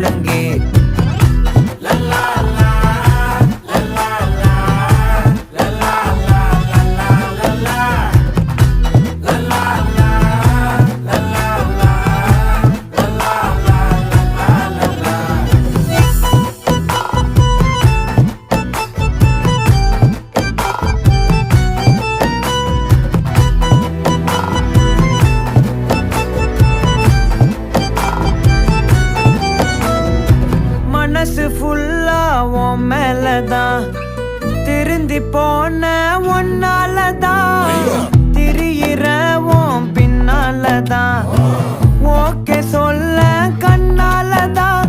முழங்கே மனசு ஃபுல்லா உன் மேலதான் திருந்தி போன ஒன்னாலதான் திரியிற உன் பின்னாலதான் ஓகே சொல்ல கண்ணாலதான்